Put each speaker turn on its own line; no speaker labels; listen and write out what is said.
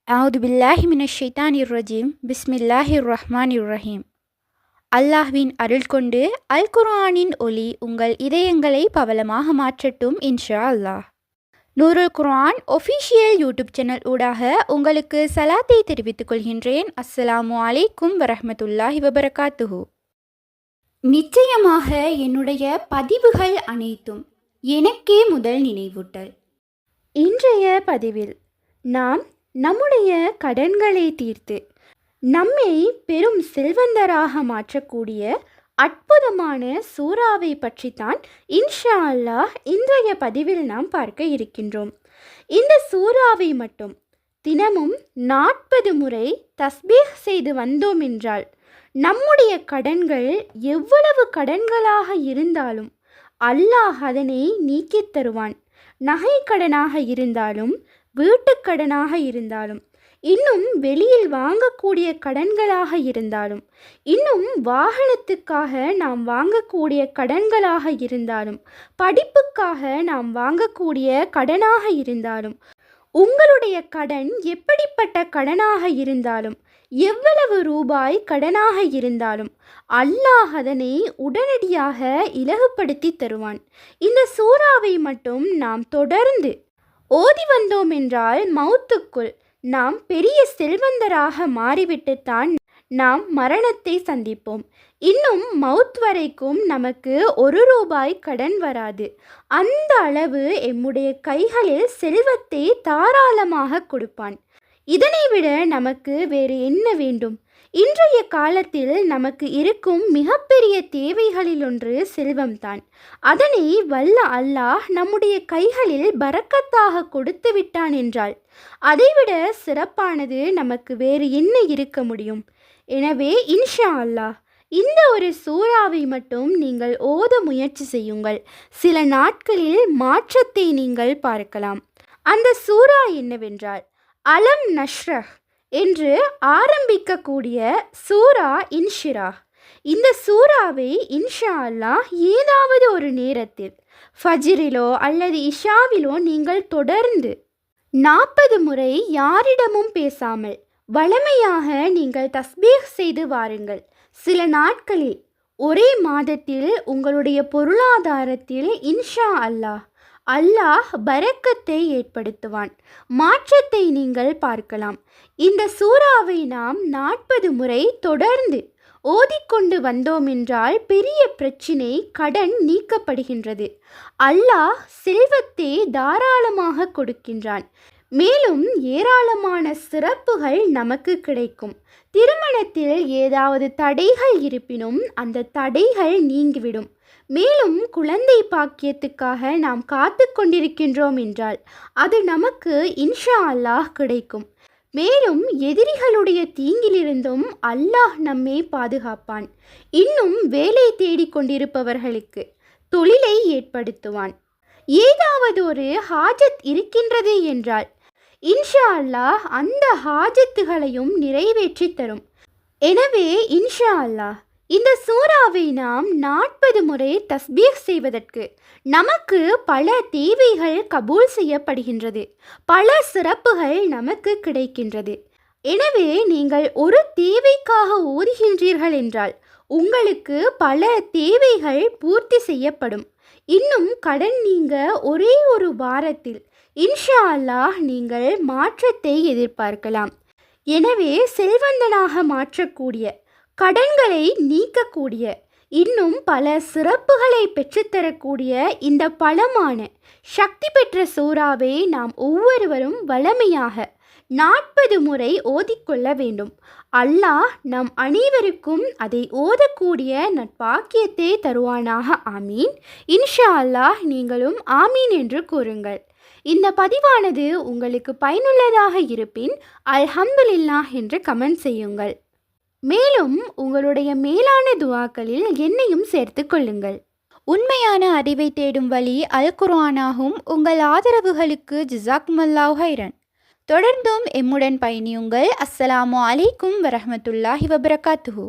அவுது பில்லாஹி மினஷ் ஷைத்தானிர் ரஜீம் பிஸ்மில்லாஹிர் ரஹ்மானிர் ரஹீம். அல்லாஹ்வின் அருள் கொண்டு அல் குர்ஆனின் ஒளி உங்கள் இதயங்களை பவளமாக மாற்றட்டும் இன்ஷா அல்லாஹ். நூருல் குர்ஆன் ஒஃபிஷியல் யூடியூப் சேனல் ஊடாக உங்களுக்கு சலாத்தை தெரிவித்துக் கொள்கின்றேன். அஸ்ஸலாமு அலைக்கும் வரஹ்மத்துல்லாஹி வபரகாத்துஹு. நிச்சயமாக என்னுடைய பதிவுகள் அனைத்தும் எனக்கே முதல் நினைவூட்டல். இன்றைய பதிவில் நாம் நம்முடைய கடன்களை தீர்த்து நம்மை பெரும் செல்வந்தராக மாற்றக்கூடிய அற்புதமான சூறாவை பற்றித்தான் இன்ஷா அல்லாஹ் இன்றைய பதிவில் நாம் பார்க்க இருக்கின்றோம். இந்த சூறாவை மட்டும் தினமும் 40 முறை தஸ்பீஹ் செய்து வந்தோம் என்றால் நம்முடைய கடன்கள் எவ்வளவு கடன்களாக இருந்தாலும் அல்லாஹ் அதனை நீக்கித் தருவான். நகை கடனாக இருந்தாலும் வீட்டுக்கடனாக இருந்தாலும் இன்னும் வெளியில் வாங்கக்கூடிய கடன்களாக இருந்தாலும் இன்னும் வாகனத்துக்காக நாம் வாங்கக்கூடிய கடன்களாக இருந்தாலும் படிப்புக்காக நாம் வாங்கக்கூடிய கடனாக இருந்தாலும் உங்களுடைய கடன் எப்படிப்பட்ட கடனாக இருந்தாலும் எவ்வளவு ரூபாய் கடனாக இருந்தாலும் அல்லாஹ் அதனை உடனடியாக இலகுப்படுத்தி தருவான். இந்த சூறாவை மட்டும் நாம் தொடர்ந்து ஓதி வந்தோம் என்றால் மௌத்துக்குள் நாம் பெரிய செல்வந்தராக மாறிவிட்டுத்தான் நாம் மரணத்தை சந்திப்போம். இன்னும் மவுத் வரைக்கும் நமக்கு 1 ரூபாய் கடன் வராது. அந்த அளவு எம்முடைய கைகளில் செல்வத்தை தாராளமாக கொடுப்பான். இதனை விட நமக்கு வேறு என்ன வேண்டும்? இன்றைய காலத்தில் நமக்கு இருக்கும் மிகப்பெரிய தேவைகளில் ஒன்று செல்வம்தான். அதனை வல்ல அல்லாஹ் நம்முடைய கைகளில் பரக்கத்தாக கொடுத்து விட்டான் என்றால் அதைவிட சிறப்பானது நமக்கு வேறு என்ன இருக்க முடியும்? எனவே இன்ஷா அல்லாஹ் இந்த ஒரு சூறாவை மட்டும் நீங்கள் ஓத முயற்சி செய்யுங்கள். சில நாட்களில் மாற்றத்தை நீங்கள் பார்க்கலாம். அந்த சூறா என்னவென்றால் அலம் நஷ்ரஹ் என்று ஆரம்பிக்கக்கூடிய சூரா இன்ஷிராஹ். இந்த சூறாவை இன்ஷா அல்லாஹ் ஏதாவது ஒரு நேரத்தில் ஃபஜ்ரிலோ அல்லது இஷாவிலோ நீங்கள் தொடர்ந்து 40 முறை யாரிடமும் பேசாமல் வழமையாக நீங்கள் தஸ்பீஹ் செய்து வாருங்கள். சில நாட்களில் ஒரே மாதத்தில் உங்களுடைய பொருளாதாரத்தில் இன்ஷா அல்லாஹ் பரக்கத்தை ஏற்படுத்துவான். மாற்றத்தை நீங்கள் பார்க்கலாம். இந்த சூறாவை நாம் 40 முறை தொடர்ந்து ஓதிக்கொண்டு வந்தோம் என்றால் பெரிய பிரச்சினை கடன் நீக்கப்படுகின்றது. அல்லாஹ் செல்வத்தை தாராளமாக கொடுக்கின்றான். மேலும் ஏராளமான சிறப்புகள் நமக்கு கிடைக்கும். திருமணத்தில் ஏதாவது தடைகள் இருப்பினும் அந்த தடைகள் நீங்கிவிடும். மேலும் குழந்தை பாக்கியத்துக்காக நாம் காத்து கொண்டிருக்கின்றோம் என்றால் அது நமக்கு இன்ஷா அல்லாஹ் கிடைக்கும். மேலும் எதிரிகளுடைய தீங்கிலிருந்தும் அல்லாஹ் நம்மை பாதுகாப்பான். இன்னும் வேலை தேடிக்கொண்டிருப்பவர்களுக்கு தொழிலை ஏற்படுத்துவான். ஏதாவது ஒரு ஹாஜத் இருக்கின்றது என்றால் இன்ஷா அல்லாஹ் அந்த ஹாஜத்துகளையும் நிறைவேற்றி தரும். எனவே இன்ஷா அல்லாஹ் இந்த சூறாவை நாம் 40 முறை தஸ்பீஹ் செய்வதற்கு நமக்கு பல தேவைகள் கபூல் செய்யப்படுகின்றது. பல சிறப்புகள் நமக்கு கிடைக்கின்றது. எனவே நீங்கள் ஒரு தேவைக்காக ஓதுகின்றீர்கள் என்றால் உங்களுக்கு பல தேவைகள் பூர்த்தி செய்யப்படும். இன்னும் கடன் நீங்க ஒரே ஒரு வாரத்தில் இன்ஷா அல்லாஹ் நீங்கள் மாற்றத்தை எதிர்பார்க்கலாம். எனவே செல்வந்தனாக மாற்றக்கூடிய கடன்களை நீக்கக்கூடிய இன்னும் பல சிறப்புகளை பெற்றுத்தரக்கூடிய இந்த பலமான சக்தி பெற்ற சூறாவை நாம் ஒவ்வொருவரும் வளமையாக 40 முறை ஓதிக்கொள்ள வேண்டும். அல்லாஹ் நம் அனைவருக்கும் அதை ஓதக்கூடிய நற்பாக்கியத்தை தருவானாக. ஆமீன். இன்ஷா அல்லாஹ் நீங்களும் ஆமீன் என்று கூறுங்கள். இந்த பதிவானது உங்களுக்கு பயனுள்ளதாக இருப்பின் அல்ஹம்துலில்லாஹ் என்று கமெண்ட் செய்யுங்கள். மேலும் உங்களுடைய மேலான துஆக்களில் என்னையும் சேர்த்து கொள்ளுங்கள். உண்மையான அறிவை தேடும் வழி அல் குர்ஆனாகும். உங்கள் ஆதரவுகளுக்கு ஜஸாக்குமுல்லாஹு ஹைரன். தொடர்ந்தும் எம்முடன் பயணியுங்கள். அஸ்ஸலாமு அலைக்கும் வரஹ்மத்துல்லாஹி வபரகாத்துஹு.